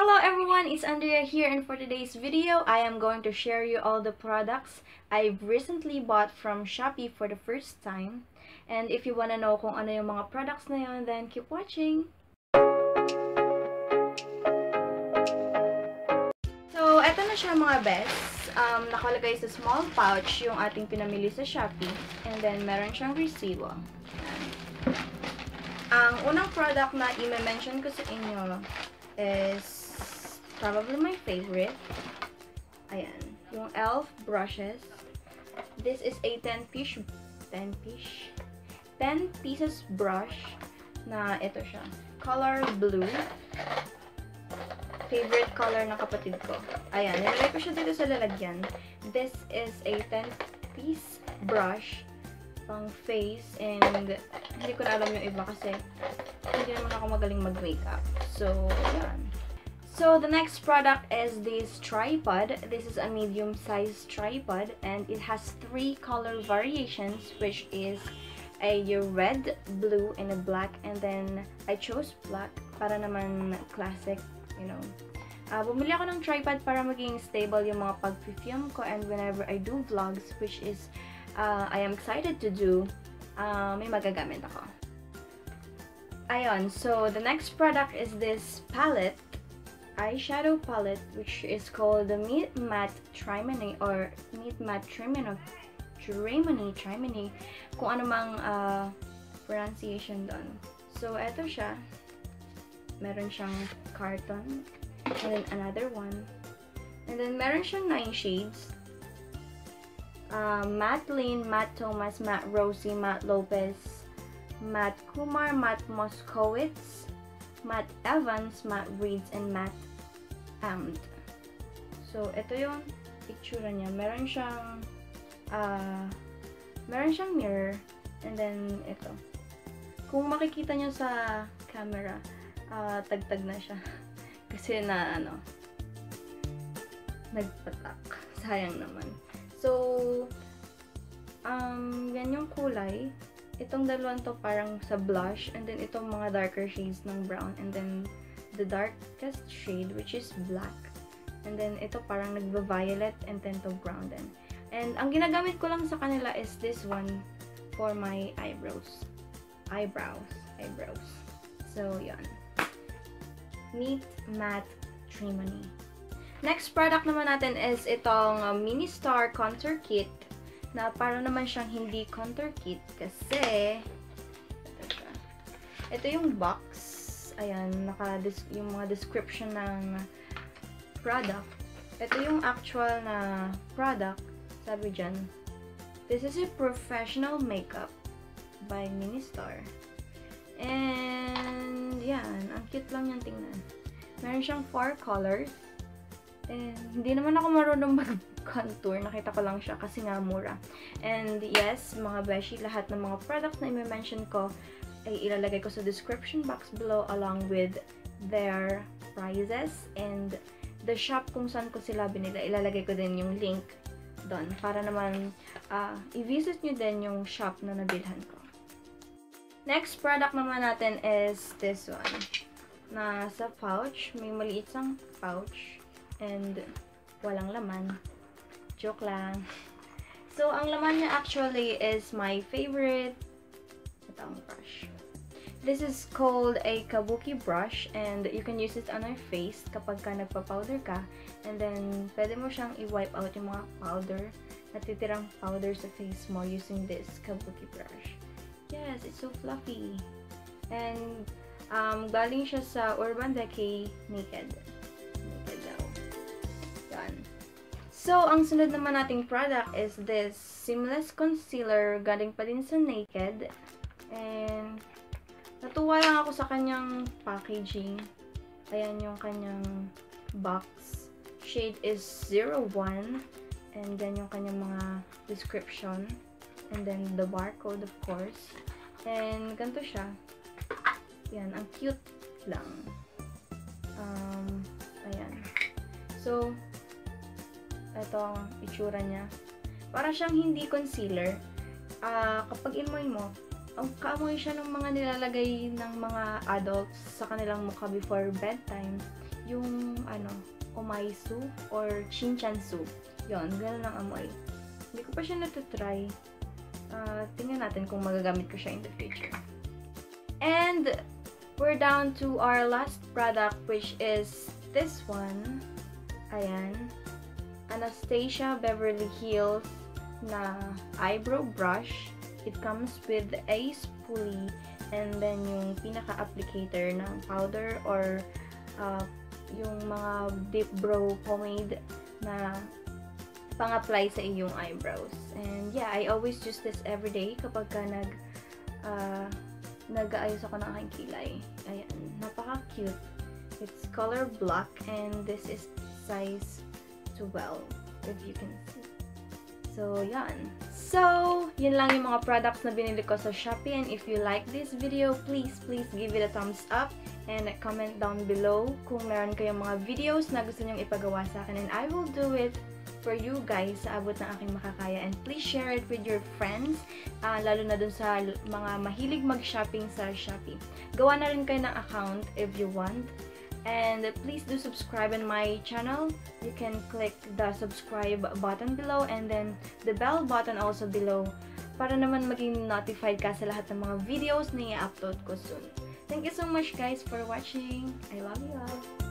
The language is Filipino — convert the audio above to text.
Hello everyone, it's Andrea here, and for today's video, I am going to share you all the products I've recently bought from Shopee for the first time. And if you wanna know kung ano yung mga products na yun, then keep watching! So, eto na siya mga best. Nakalagay sa small pouch yung ating pinamili sa Shopee. And then, meron siyang resibo. Ang unang product na i-mention ko sa inyo is probably my favorite. Ayan. Yung e.l.f. brushes. This is a 10 pieces brush na ito siya. Color blue. Favorite color ng kapatid ko. Ayan. Nilagay ko siya dito sa lalagyan. This is a 10-piece brush pang face, and hindi ko na alam yung iba kasi hindi naman ako magaling mag-makeup. So, yan. So, the next product is this tripod. This is a medium-sized tripod, and it has 3 color variations, which is a red, blue, and a black. And then, I chose black para naman classic, you know. Bumili ako ng tripod para maging stable yung mga pag-film ko, and whenever I do vlogs, which is I am excited to do, may magagamit ako. Ayun, so the next product is this palette, eyeshadow palette, which is called the Meet Matte Trimony or Meet Matte Trimony, kung ano mang pronunciation doon. So, eto siya. Meron siyang carton, and then another one. And then, meron siyang 9 shades. Matte Lane, Matte Thomas, Matte Rosie, Matte Lopez, Matte Kumar, Matte Moskowitz, Matte Evans, Matte Reeds, and Matte Amd. So, ito yung picture niya. Meron siyang mirror, and then ito. Kung makikita nyo sa camera, tagtag na siya. Kasi na, nagpatak. Sayang naman. So, yan yung kulay. Itong dalawang to parang sa blush, and then itong mga darker shades ng brown, and then the darkest shade, which is black. And then ito parang nagba-violet, and then to brown din. And ang ginagamit ko lang sa kanila is this one for my eyebrows. So, yan. Meet Matte Trimony. Next product naman natin is itong Ministar Contour Kit, na para naman siyang hindi contour kit kasi ito yung box. Ayan, yung mga description ng product. Ito yung actual na product. Sabi dyan, this is a professional makeup by Ministar. And yan, ang cute lang yan tingnan. Meron siyang 4 colors. And hindi naman ako marunong mag-contour. Nakita ko lang siya kasi nga mura. And yes, mga beshi, lahat ng mga products na i-mention ko ay ilalagay ko sa description box below along with their prices and the shop kung saan ko sila binila. Ilalagay ko din yung link doon para naman i-visit nyo din yung shop na nabilhan ko. Next product naman natin is this one. Nasa pouch. May maliit sang pouch. And walang laman. Joke lang. So, ang laman niya actually is my favorite itong brush. This is called a Kabuki brush, and you can use it on your face kapag ka nagpa-powder ka. And then, pwede mo siyang i-wipe out yung mga powder, natitirang powder sa face mo using this Kabuki brush. Yes, it's so fluffy. And, galing siya sa Urban Decay Naked. So, ang sunod naman nating product is this Seamless Concealer, galing pa din sa Naked. And, natuwa lang ako sa kanyang packaging. Ayan yung kanyang box. Shade is 01. And then, yung kanyang mga description. And then, the barcode, of course. And, ganito siya. Ayan, ang cute lang. Ayan. So, ito ang itsura niya. Para siyang hindi concealer. Kapag imoy mo, ang kaamoy siya ng mga nilalagay ng mga adults sa kanilang mukha before bedtime. yung omaisu or chinchansu. Yon, ganun ang amoy. Hindi ko pa siya natutry. Tingnan natin kung magagamit ko siya in the future. And we're down to our last product, which is this one. Ayan. Anastasia Beverly Hills na eyebrow brush. It comes with a spoolie and then yung pinaka-applicator ng powder or yung mga deep brow pomade na pang-apply sa iyong eyebrows. And yeah, I always use this everyday kapag ka nag-aayos ako ng aking kilay. Ayan, napaka-cute. It's color black and this is size 12, if you can see. So, yan. So, yun lang yung mga products na binili ko sa Shopee. And if you like this video, please give it a thumbs up. And comment down below kung meron kayong mga videos na gusto nyong ipagawa sa akin. And I will do it for you guys sa abot ng aking makakaya. And please share it with your friends, lalo na dun sa mga mahilig mag-shopping sa Shopee. Gawa na rin kayo ng account if you want. And please do subscribe on my channel. You can click the subscribe button below and then the bell button also below para naman maging notified ka sa lahat ng mga videos na i-upload ko soon. Thank you so much guys for watching. I love you all.